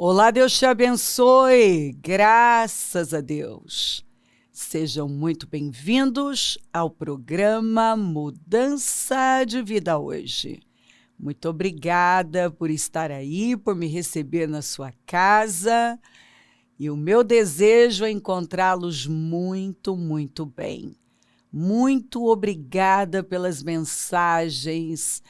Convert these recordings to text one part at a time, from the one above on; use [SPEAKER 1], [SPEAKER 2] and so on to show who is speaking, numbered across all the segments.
[SPEAKER 1] Olá, Deus te abençoe, graças a Deus. Sejam muito bem-vindos ao programa Mudança de Vida hoje. Muito obrigada por estar aí, por me receber na sua casa. E o meu desejo é encontrá-los muito bem. Muito obrigada pelas mensagens.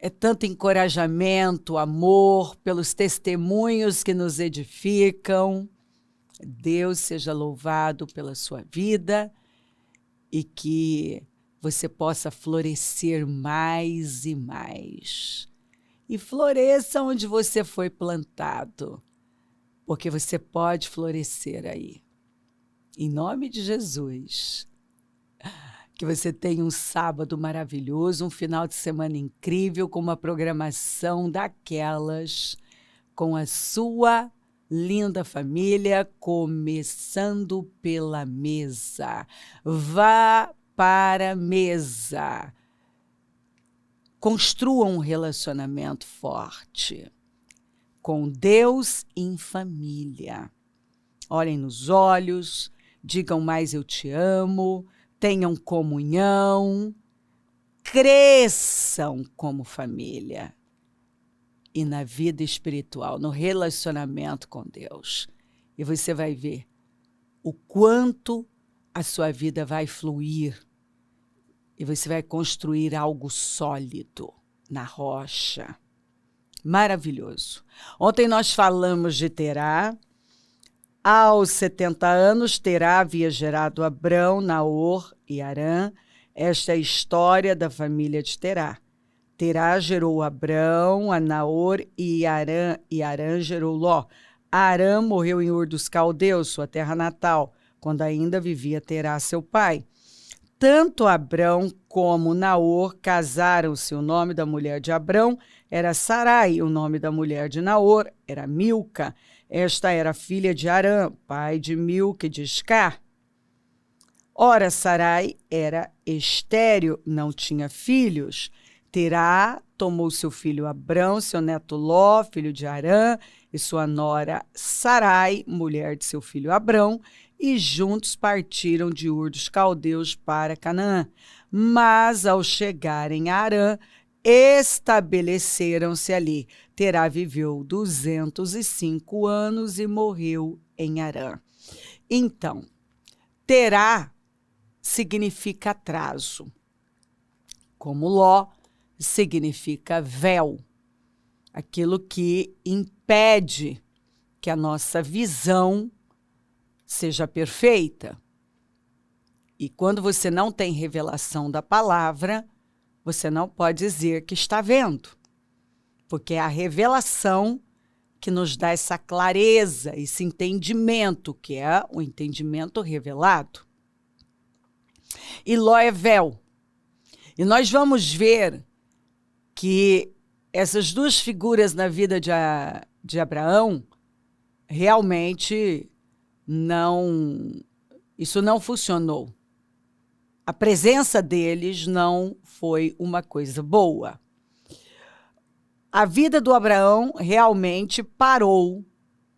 [SPEAKER 1] É tanto encorajamento, amor, pelos testemunhos que nos edificam. Deus seja louvado pela sua vida e que você possa florescer mais e mais. E floresça onde você foi plantado, porque você pode florescer aí. Em nome de Jesus. Que você tenha um sábado maravilhoso, um final de semana incrível, com uma programação daquelas, com a sua linda família, começando pela mesa. Vá para a mesa. Construa um relacionamento forte com Deus em família. Olhem nos olhos, digam mais eu te amo, tenham comunhão, cresçam como família e na vida espiritual, no relacionamento com Deus. E você vai ver o quanto a sua vida vai fluir e você vai construir algo sólido na rocha. Maravilhoso. Ontem nós falamos de Terá. Aos 70 anos, Terá havia gerado Abrão, Naor e Harã. Esta é a história da família de Terá. Terá gerou Abrão, a Naor e Harã gerou Ló. Harã morreu em Ur dos Caldeus, sua terra natal, quando ainda vivia Terá, seu pai. Tanto Abrão como Naor casaram-se. O nome da mulher de Abrão era Sarai, o nome da mulher de Naor era Milca. Esta era filha de Harã, pai de Milca e de Iscar. Ora, Sarai era estéril, não tinha filhos. Terá tomou seu filho Abrão, seu neto Ló, filho de Harã, e sua nora Sarai, mulher de seu filho Abrão, e juntos partiram de Ur dos Caldeus para Canaã. Mas, ao chegarem a Harã, estabeleceram-se ali. Terá viveu 205 anos e morreu em Harã. Então, Terá significa atraso, como Ló significa véu, aquilo que impede que a nossa visão seja perfeita. E quando você não tem revelação da palavra, você não pode dizer que está vendo, porque é a revelação que nos dá essa clareza, esse entendimento, que é o entendimento revelado. E Ló é véu. E nós vamos ver que essas duas figuras na vida de Abraão realmente isso não funcionou. A presença deles não foi uma coisa boa. A vida do Abraão realmente parou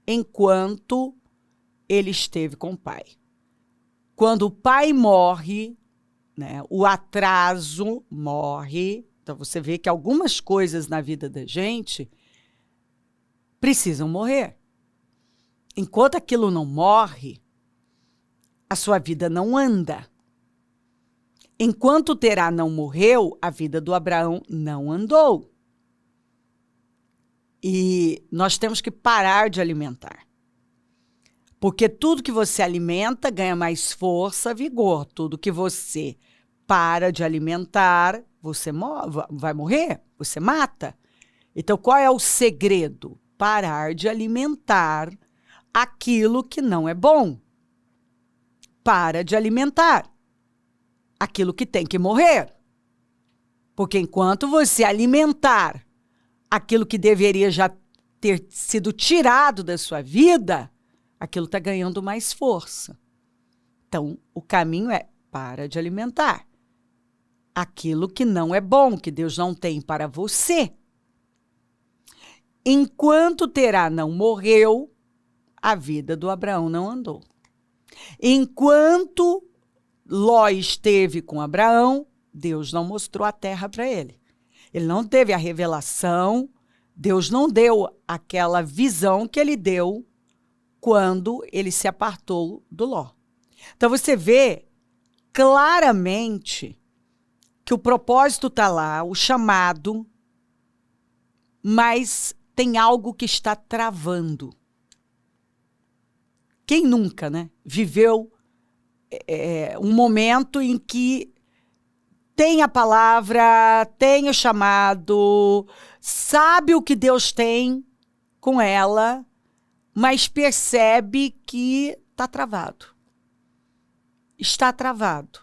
[SPEAKER 1] enquanto ele esteve com o pai. Quando o pai morre, né, o atraso morre. Então você vê que algumas coisas na vida da gente precisam morrer. Enquanto aquilo não morre, a sua vida não anda. Enquanto Terá não morreu, a vida do Abraão não andou. E nós temos que parar de alimentar. Porque tudo que você alimenta ganha mais força, vigor. Tudo que você para de alimentar, você vai morrer, você mata. Então, qual é o segredo? Parar de alimentar aquilo que não é bom. Para de alimentar aquilo que tem que morrer. Porque enquanto você alimentar aquilo que deveria já ter sido tirado da sua vida, aquilo está ganhando mais força. Então, o caminho é para de alimentar aquilo que não é bom, que Deus não tem para você. enquanto Terá não morreu, a vida do Abraão não andou. Enquanto Ló esteve com Abraão, Deus não mostrou a terra para ele. Ele não teve a revelação, Deus não deu aquela visão que ele deu quando ele se apartou do Ló. Então você vê claramente que o propósito está lá, o chamado, mas tem algo que está travando. Quem nunca, né, viveu um momento em que tem a palavra, tem o chamado, sabe o que Deus tem com ela, mas percebe que está travado. Está travado.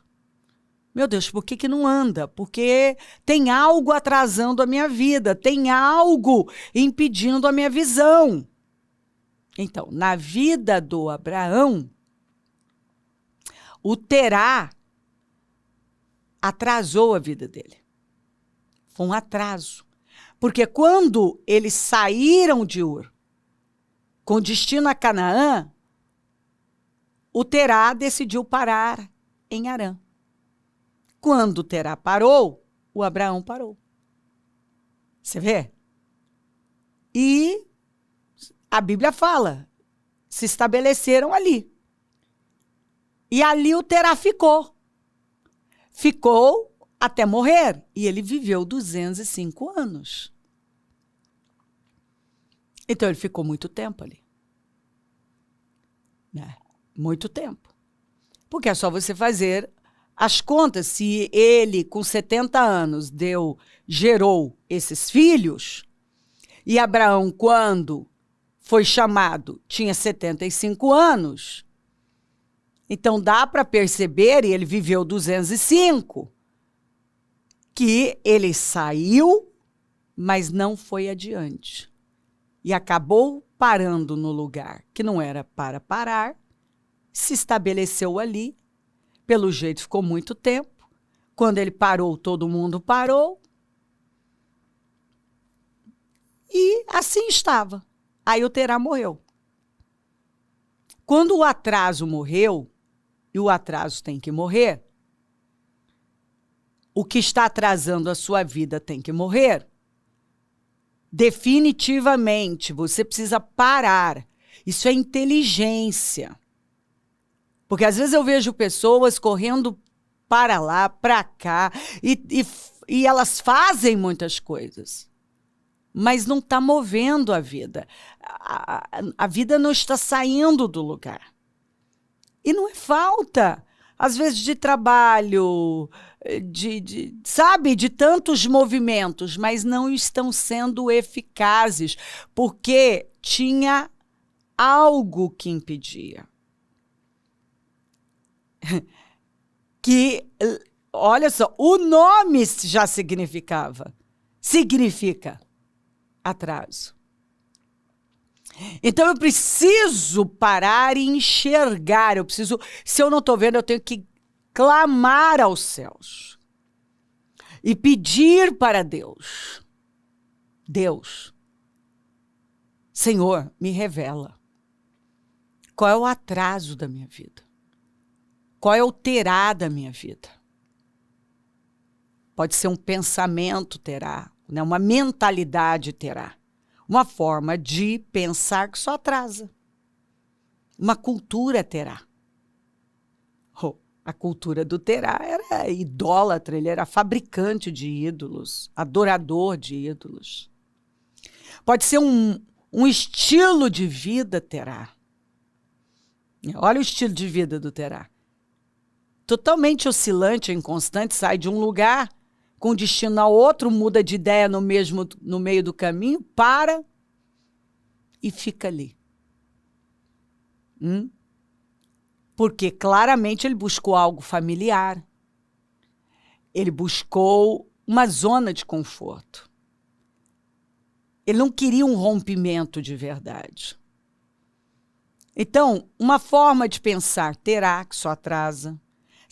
[SPEAKER 1] Meu Deus, por que não anda? Porque tem algo atrasando a minha vida, tem algo impedindo a minha visão. Então, na vida do Abraão, o Terá atrasou a vida dele. Foi um atraso. Porque quando eles saíram de Ur, com destino a Canaã, o Terá decidiu parar em Harã. Quando o Terá parou, o Abraão parou. Você vê? E a Bíblia fala, se estabeleceram ali. E ali o Terá ficou. Ficou até morrer. E ele viveu 205 anos. Então ele ficou muito tempo ali. Né? Muito tempo. Porque é só você fazer as contas. Se ele, com 70 anos, gerou esses filhos, e Abraão, quando foi chamado, tinha 75 anos, então dá para perceber, e ele viveu 205, que ele saiu, mas não foi adiante. E acabou parando no lugar que não era para parar, se estabeleceu ali, pelo jeito ficou muito tempo. Quando ele parou, todo mundo parou. E assim estava. Aí o Terá morreu. Quando o atraso morreu, e o atraso tem que morrer, o que está atrasando a sua vida tem que morrer, definitivamente, você precisa parar. Isso é inteligência. Porque às vezes eu vejo pessoas correndo para lá, para cá, e elas fazem muitas coisas, mas não está movendo a vida. A vida não está saindo do lugar. E não é falta, às vezes, de trabalho, sabe, de tantos movimentos, mas não estão sendo eficazes, porque tinha algo que impedia. Que, olha só, o nome já significa atraso. Então eu preciso parar e enxergar, se eu não estou vendo, eu tenho que clamar aos céus e pedir para Deus. Deus, Senhor, me revela qual é o atraso da minha vida. Qual é o Terá da minha vida? Pode ser um pensamento Terá, né? Uma mentalidade Terá. Uma forma de pensar que só atrasa. Uma cultura Terá. A cultura do Terá era idólatra, ele era fabricante de ídolos, adorador de ídolos. Pode ser um estilo de vida Terá. Olha o estilo de vida do Terá. Totalmente oscilante, inconstante, sai de um lugar com destino a outro, muda de ideia no meio do caminho, para e fica ali. Porque claramente ele buscou algo familiar. Ele buscou uma zona de conforto. Ele não queria um rompimento de verdade. Então, uma forma de pensar Terá, que só atrasa.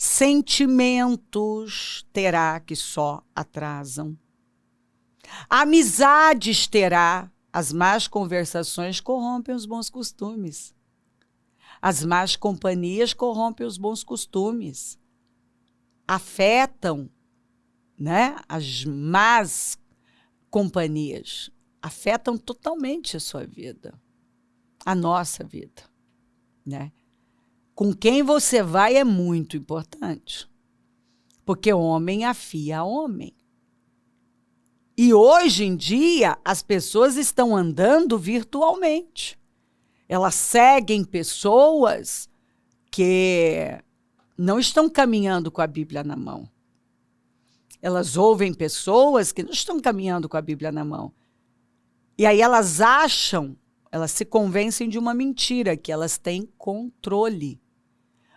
[SPEAKER 1] Sentimentos Terá, que só atrasam. Amizades Terá, as más conversações corrompem os bons costumes. As más companhias corrompem os bons costumes. Afetam, né? As más companhias afetam totalmente a sua vida, a nossa vida, né? Com quem você vai é muito importante, porque homem afia homem. E hoje em dia as pessoas estão andando virtualmente. Elas seguem pessoas que não estão caminhando com a Bíblia na mão. Elas ouvem pessoas que não estão caminhando com a Bíblia na mão. E aí elas acham, elas se convencem de uma mentira, que elas têm controle.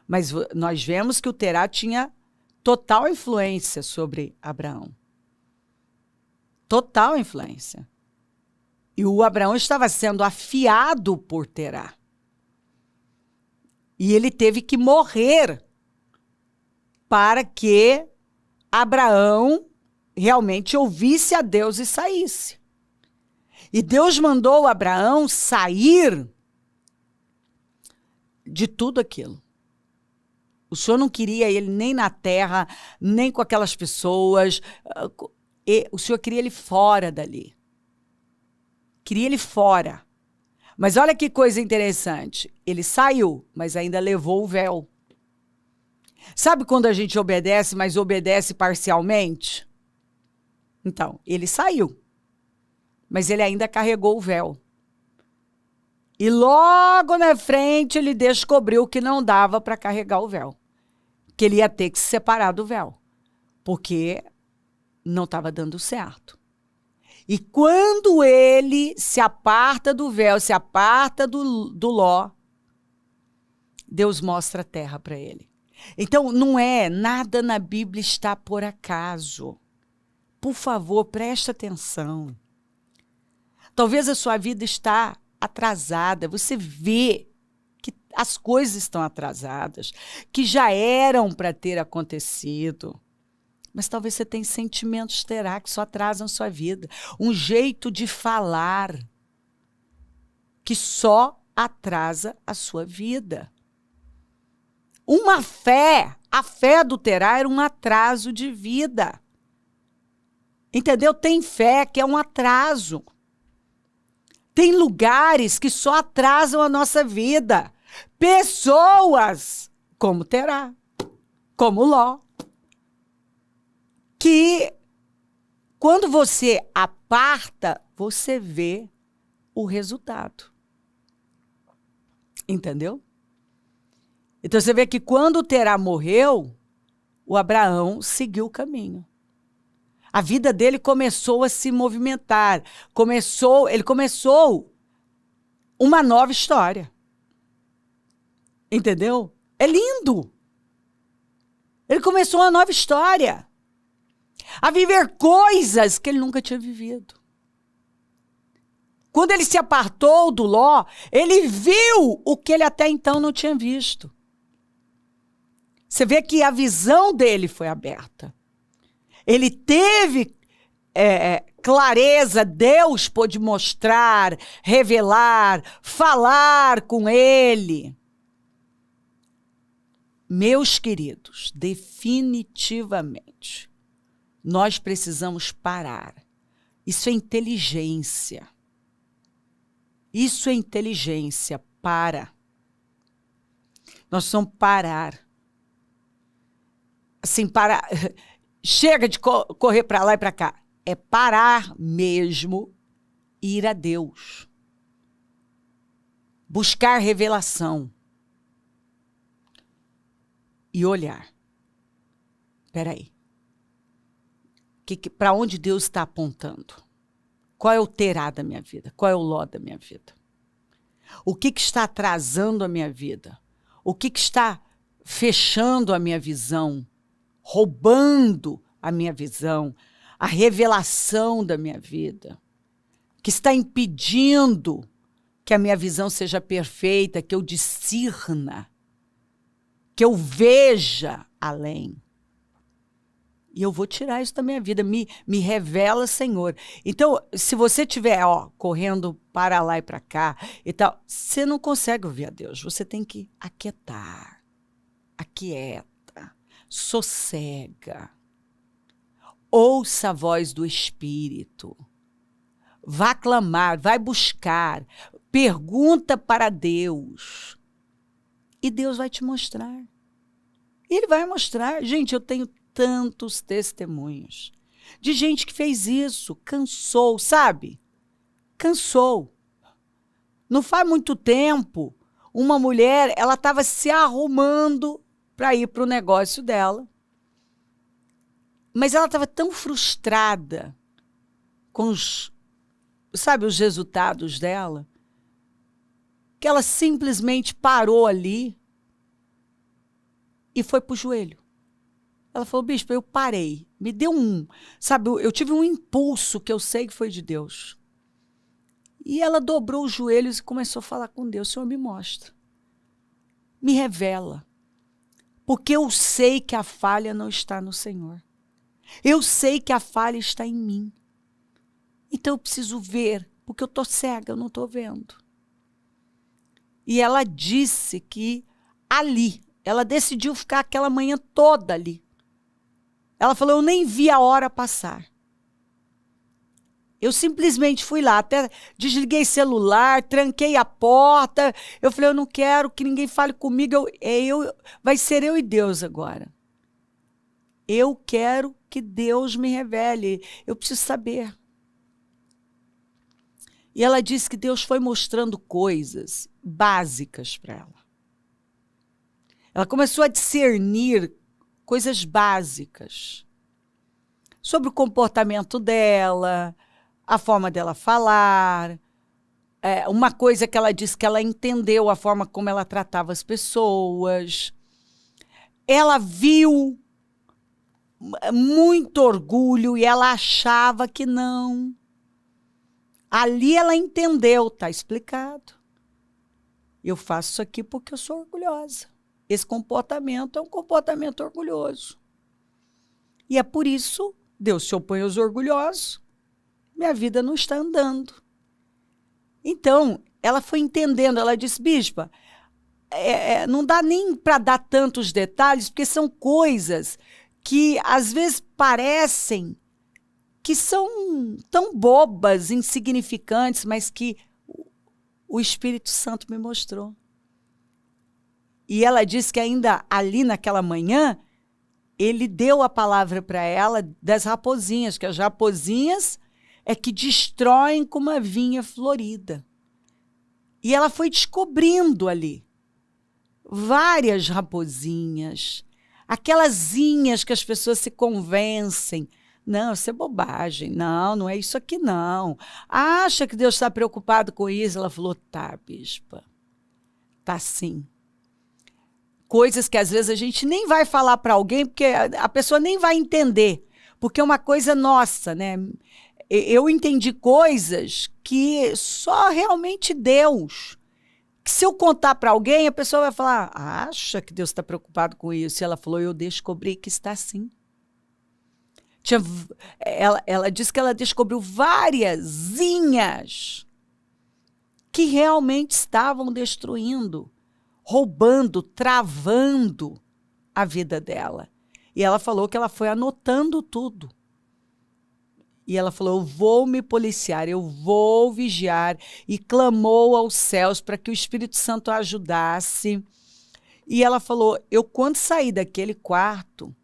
[SPEAKER 1] Mas nós vemos que o Terá tinha total influência sobre Abraão. Total influência. E o Abraão estava sendo afiado por Terá. E ele teve que morrer para que Abraão realmente ouvisse a Deus e saísse. E Deus mandou Abraão sair de tudo aquilo. O Senhor não queria ele nem na terra, nem com aquelas pessoas. O Senhor queria ele fora dali. Queria ele fora. Mas olha que coisa interessante. Ele saiu, mas ainda levou o véu. Sabe quando a gente obedece, mas obedece parcialmente? Então, ele saiu, mas ele ainda carregou o véu. E logo na frente ele descobriu que não dava para carregar o véu. Que ele ia ter que se separar do véu, porque não estava dando certo. E quando ele se aparta do véu, se aparta do Ló, Deus mostra a terra para ele. Então, não é nada na Bíblia está por acaso. Por favor, preste atenção. Talvez a sua vida está atrasada. Você vê que as coisas estão atrasadas, que já eram para ter acontecido. Mas talvez você tenha sentimentos Terá que só atrasam sua vida. Um jeito de falar que só atrasa a sua vida. Uma fé, a fé do Terá era um atraso de vida. Entendeu? Tem fé que é um atraso. Tem lugares que só atrasam a nossa vida. Pessoas como Terá, como Ló, que quando você aparta, você vê o resultado. Entendeu? Então você vê que quando o Terá morreu, o Abraão seguiu o caminho. A vida dele começou a se movimentar. Ele começou uma nova história. Entendeu? É lindo. Ele começou uma nova história. A viver coisas que ele nunca tinha vivido. Quando ele se apartou do Ló, ele viu o que ele até então não tinha visto. Você vê que a visão dele foi aberta. Ele teve clareza, Deus pôde mostrar, revelar, falar com ele. Meus queridos, definitivamente, nós precisamos parar. Isso é inteligência. Isso é inteligência. Para. Nós precisamos parar. Assim, parar. Chega de correr para lá e para cá. É parar mesmo e ir a Deus. Buscar revelação. E olhar. Espera aí. Para onde Deus está apontando? Qual é o Terá da minha vida? Qual é o Ló da minha vida? O que está atrasando a minha vida? O que está fechando a minha visão? Roubando a minha visão, a revelação da minha vida, que está impedindo que a minha visão seja perfeita, que eu discirna, que eu veja além. E eu vou tirar isso da minha vida. Me revela, Senhor. Então, se você estiver correndo para lá e para cá e tal, você não consegue ouvir a Deus. Você tem que aquietar. Aquieta. Sossega. Ouça a voz do Espírito. Vá clamar, vai buscar. Pergunta para Deus. E Deus vai te mostrar. Ele vai mostrar. Gente, eu tenho tantos testemunhos de gente que fez isso, cansou, sabe? Cansou. Não faz muito tempo, uma mulher, ela estava se arrumando para ir para o negócio dela, mas ela estava tão frustrada com os resultados dela, que ela simplesmente parou ali e foi para o joelho. Ela falou, bispo, eu parei. Me deu eu tive um impulso que eu sei que foi de Deus. E ela dobrou os joelhos e começou a falar com Deus. Senhor, me mostra. Me revela. Porque eu sei que a falha não está no Senhor. Eu sei que a falha está em mim. Então eu preciso ver, porque eu estou cega, eu não estou vendo. E ela disse que ali, ela decidiu ficar aquela manhã toda ali. Ela falou, eu nem vi a hora passar. Eu simplesmente fui lá, até desliguei celular, tranquei a porta. Eu falei, eu não quero que ninguém fale comigo, vai ser eu e Deus agora. Eu quero que Deus me revele, eu preciso saber. E ela disse que Deus foi mostrando coisas básicas para ela. Ela começou a discernir coisas básicas sobre o comportamento dela, a forma dela falar. Uma coisa que ela disse que ela entendeu, a forma como ela tratava as pessoas. Ela viu muito orgulho e ela achava que não. Ali ela entendeu, está explicado. Eu faço isso aqui porque eu sou orgulhosa. Esse comportamento é um comportamento orgulhoso. E é por isso, Deus se opõe aos orgulhosos, minha vida não está andando. Então, ela foi entendendo, ela disse, bispa, não dá nem para dar tantos detalhes, porque são coisas que às vezes parecem que são tão bobas, insignificantes, mas que o Espírito Santo me mostrou. E ela disse que ainda ali naquela manhã, ele deu a palavra para ela das raposinhas, que as raposinhas é que destroem com uma vinha florida. E ela foi descobrindo ali várias raposinhas, aquelas inhas que as pessoas se convencem. Não, isso é bobagem. Não, não é isso aqui, não. Acha que Deus está preocupado com isso? Ela falou, tá, bispa. Tá sim. Coisas que às vezes a gente nem vai falar para alguém, porque a pessoa nem vai entender. Porque é uma coisa nossa, né? Eu entendi coisas que só realmente Deus. Que se eu contar para alguém, a pessoa vai falar, acha que Deus está preocupado com isso? E ela falou, eu descobri que está sim. Ela disse que ela descobriu várias que realmente estavam destruindo, roubando, travando a vida dela. E ela falou que ela foi anotando tudo. E ela falou, eu vou me policiar, eu vou vigiar. E clamou aos céus para que o Espírito Santo a ajudasse. E ela falou, eu quando saí daquele quarto,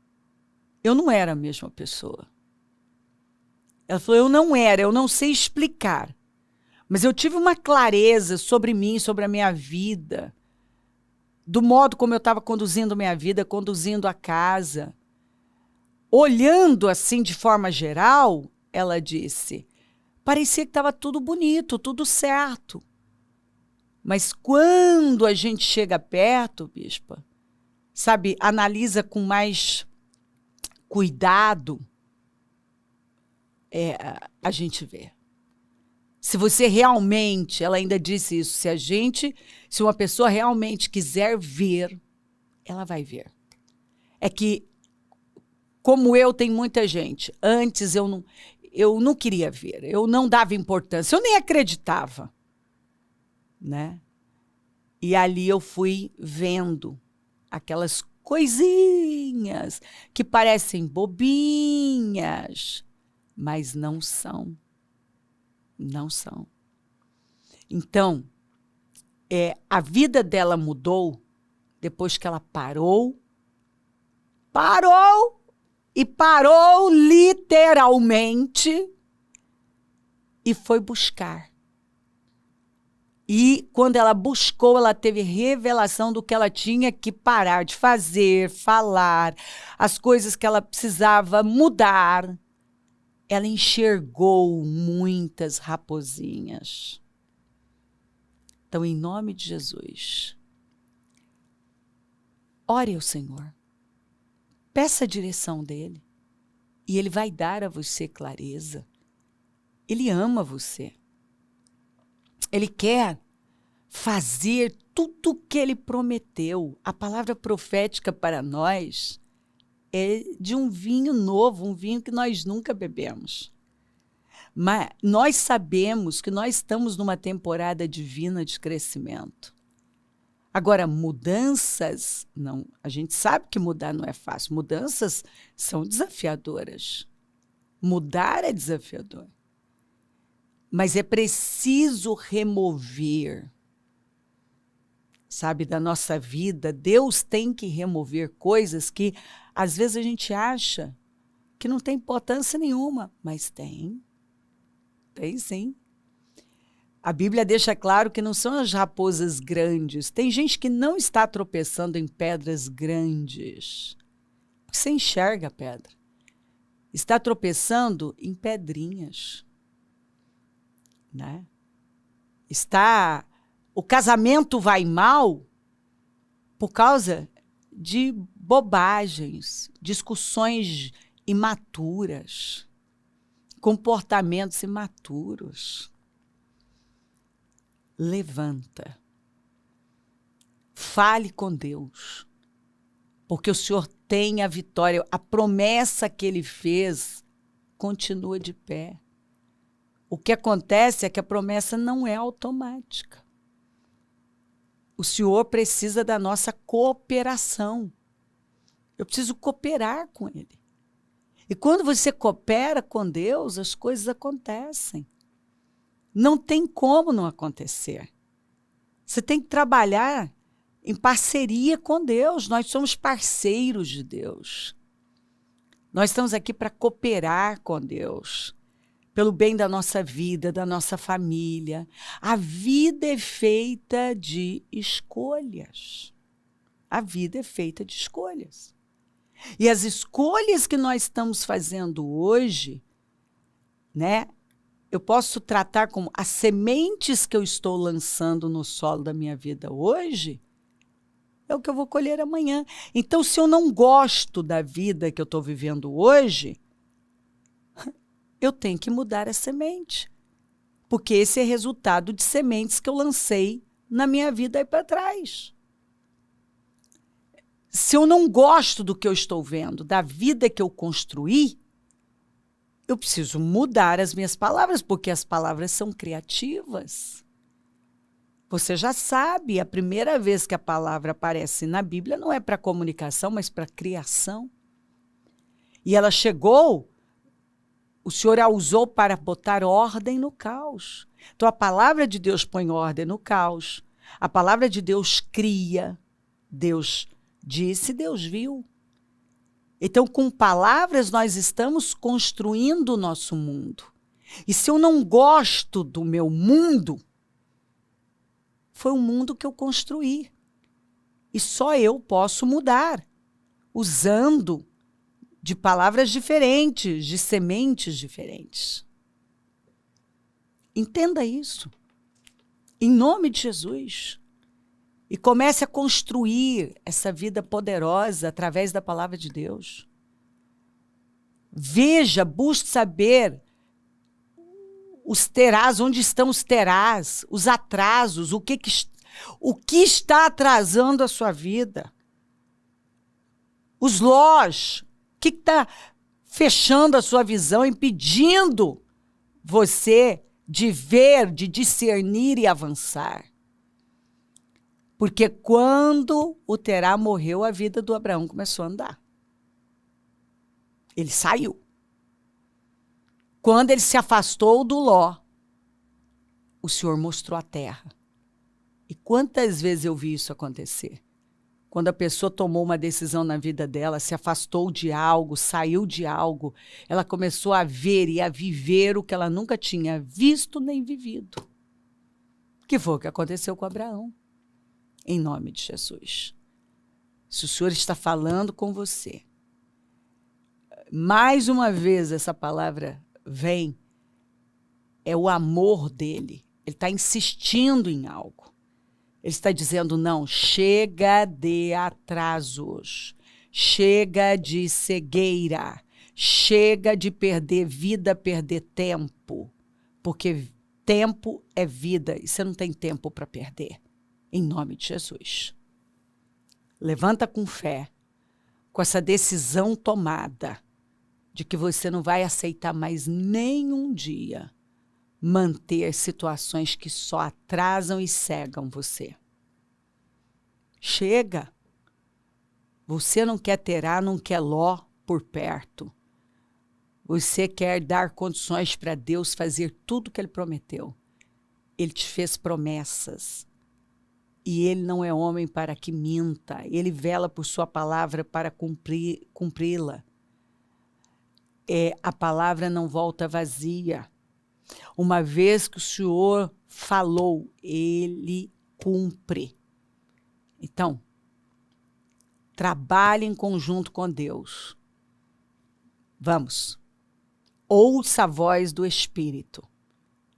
[SPEAKER 1] eu não era a mesma pessoa. Ela falou, eu não sei explicar. Mas eu tive uma clareza sobre mim, sobre a minha vida, do modo como eu estava conduzindo minha vida, conduzindo a casa. Olhando assim de forma geral, ela disse, parecia que estava tudo bonito, tudo certo. Mas quando a gente chega perto, bispa, sabe, analisa com mais cuidado, a gente vê. Se você realmente, ela ainda disse isso, se uma pessoa realmente quiser ver, ela vai ver. É que como eu, tem muita gente. Antes eu não queria ver, eu não dava importância, eu nem acreditava, né? E ali eu fui vendo aquelas coisinhas que parecem bobinhas, mas não são. Não são. Então, a vida dela mudou depois que ela parou e parou literalmente e foi buscar. E quando ela buscou, ela teve revelação do que ela tinha que parar de fazer, falar, as coisas que ela precisava mudar. Ela enxergou muitas raposinhas. Então, em nome de Jesus, ore ao Senhor. Peça a direção dele. E ele vai dar a você clareza. Ele ama você. Ele quer fazer tudo o que ele prometeu. A palavra profética para nós é de um vinho novo, um vinho que nós nunca bebemos. Mas nós sabemos que nós estamos numa temporada divina de crescimento. Agora, mudanças, não, a gente sabe que mudar não é fácil. Mudanças são desafiadoras. Mudar é desafiador. Mas é preciso remover, sabe, da nossa vida. Deus tem que remover coisas que, às vezes, a gente acha que não tem importância nenhuma, mas tem. Tem sim. A Bíblia deixa claro que não são as raposas grandes. Tem gente que não está tropeçando em pedras grandes. Você enxerga a pedra. Está tropeçando em pedrinhas. Né? O casamento vai mal por causa de bobagens, discussões imaturas, comportamentos imaturos. Levanta. Fale com Deus, porque o Senhor tem a vitória. A promessa que Ele fez continua de pé. O que acontece é que a promessa não é automática. O Senhor precisa da nossa cooperação. Eu preciso cooperar com Ele. E quando você coopera com Deus, as coisas acontecem. Não tem como não acontecer. Você tem que trabalhar em parceria com Deus. Nós somos parceiros de Deus. Nós estamos aqui para cooperar com Deus. Pelo bem da nossa vida, da nossa família. A vida é feita de escolhas. A vida é feita de escolhas. E as escolhas que nós estamos fazendo hoje, né? Eu posso tratar como as sementes que eu estou lançando no solo da minha vida hoje, é o que eu vou colher amanhã. Então, se eu não gosto da vida que eu estou vivendo hoje, eu tenho que mudar a semente. Porque esse é resultado de sementes que eu lancei na minha vida aí para trás. Se eu não gosto do que eu estou vendo, da vida que eu construí, eu preciso mudar as minhas palavras, porque as palavras são criativas. Você já sabe, a primeira vez que a palavra aparece na Bíblia não é para comunicação, mas para criação. E ela chegou, o Senhor a usou para botar ordem no caos. Então a palavra de Deus põe ordem no caos. A palavra de Deus cria. Deus disse, Deus viu. Então, com palavras, nós estamos construindo o nosso mundo. E se eu não gosto do meu mundo, foi um mundo que eu construí. E só eu posso mudar, usando de palavras diferentes, de sementes diferentes. Entenda isso. Em nome de Jesus. E comece a construir essa vida poderosa através da palavra de Deus. Veja, busque saber os terás, onde estão os terás, os atrasos, o que está atrasando a sua vida. Os lós, que está fechando a sua visão, impedindo você de ver, de discernir e avançar? Porque quando o Terá morreu, a vida do Abraão começou a andar. Ele saiu. Quando ele se afastou do Ló, o Senhor mostrou a terra. E quantas vezes eu vi isso acontecer? Quando a pessoa tomou uma decisão na vida dela, se afastou de algo, saiu de algo, ela começou a ver e a viver o que ela nunca tinha visto nem vivido. Que foi o que aconteceu com Abraão. Em nome de Jesus. Se o Senhor está falando com você, mais uma vez essa palavra vem, é o amor dele. Ele está insistindo em algo. Ele está dizendo, não, chega de atrasos, chega de cegueira, chega de perder vida, perder tempo, porque tempo é vida e você não tem tempo para perder. Em nome de Jesus. Levanta com fé, com essa decisão tomada, de que você não vai aceitar mais nenhum dia manter situações que só atrasam e cegam você. Chega. Você não quer Terá, não quer Ló por perto. Você quer dar condições para Deus fazer tudo o que Ele prometeu. Ele te fez promessas. E Ele não é homem para que minta. Ele vela por sua palavra para cumpri-la. A palavra não volta vazia. Uma vez que o Senhor falou, Ele cumpre. Então, trabalhe em conjunto com Deus. Vamos. Ouça a voz do Espírito.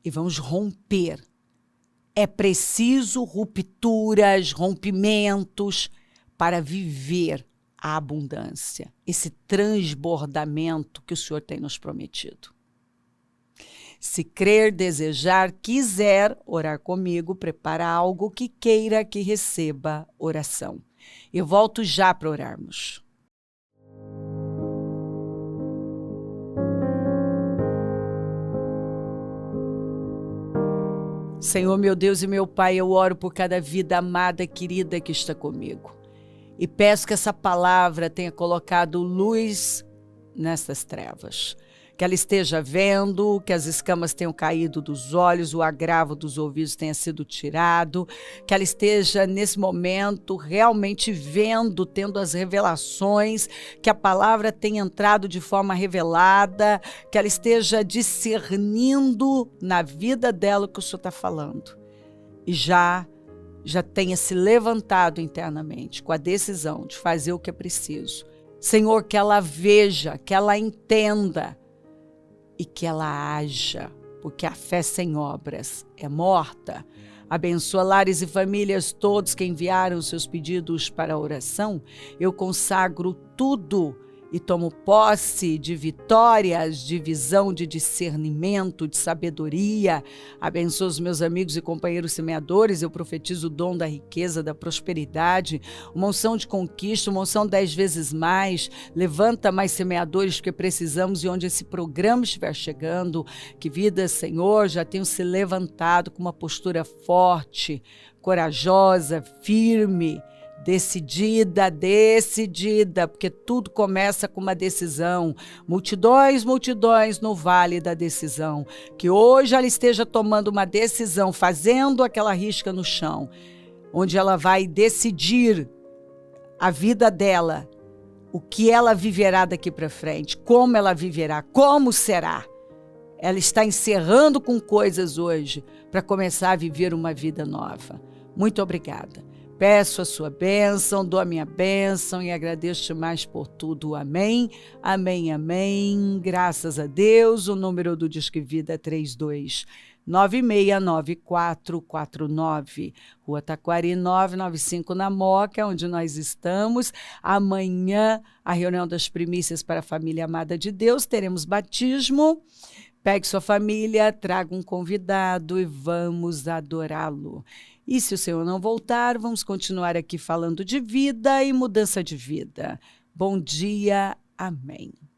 [SPEAKER 1] E vamos romper. É preciso rupturas, rompimentos para viver a abundância, esse transbordamento que o Senhor tem nos prometido. Se crer, desejar, quiser orar comigo, prepara algo que queira que receba oração. Eu volto já para orarmos. Senhor, meu Deus e meu Pai, eu oro por cada vida amada, querida que está comigo. E peço que essa palavra tenha colocado luz nessas trevas. Que ela esteja vendo, que as escamas tenham caído dos olhos, o agravo dos ouvidos tenha sido tirado, que ela esteja nesse momento realmente vendo, tendo as revelações, que a palavra tenha entrado de forma revelada, que ela esteja discernindo na vida dela o que o Senhor está falando. E já tenha se levantado internamente com a decisão de fazer o que é preciso. Senhor, que ela veja, que ela entenda, e que ela haja, porque a fé sem obras é morta. Abençoa lares e famílias, todos que enviaram os seus pedidos para a oração. Eu consagro tudo e tomo posse de vitórias, de visão, de discernimento, de sabedoria. Abençoa os meus amigos e companheiros semeadores. Eu profetizo o dom da riqueza, da prosperidade, uma unção de conquista, uma unção 10 vezes mais. Levanta mais semeadores, porque precisamos, e onde esse programa estiver chegando, que vidas, Senhor, já tenham se levantado com uma postura forte, corajosa, firme, decidida, porque tudo começa com uma decisão. Multidões no vale da decisão. Que hoje ela esteja tomando uma decisão, fazendo aquela risca no chão, onde ela vai decidir a vida dela, o que ela viverá daqui para frente, como ela viverá, como será. Ela está encerrando com coisas hoje para começar a viver uma vida nova. Muito obrigada. Peço a sua bênção, dou a minha bênção e agradeço mais por tudo. Amém, amém, amém. Graças a Deus. O número do Disque Vida é 32969449. Rua Taquari 995 na Moca, onde nós estamos. Amanhã, a reunião das primícias para a família amada de Deus. Teremos batismo. Pegue sua família, traga um convidado e vamos adorá-lo. E se o Senhor não voltar, vamos continuar aqui falando de vida e mudança de vida. Bom dia. Amém.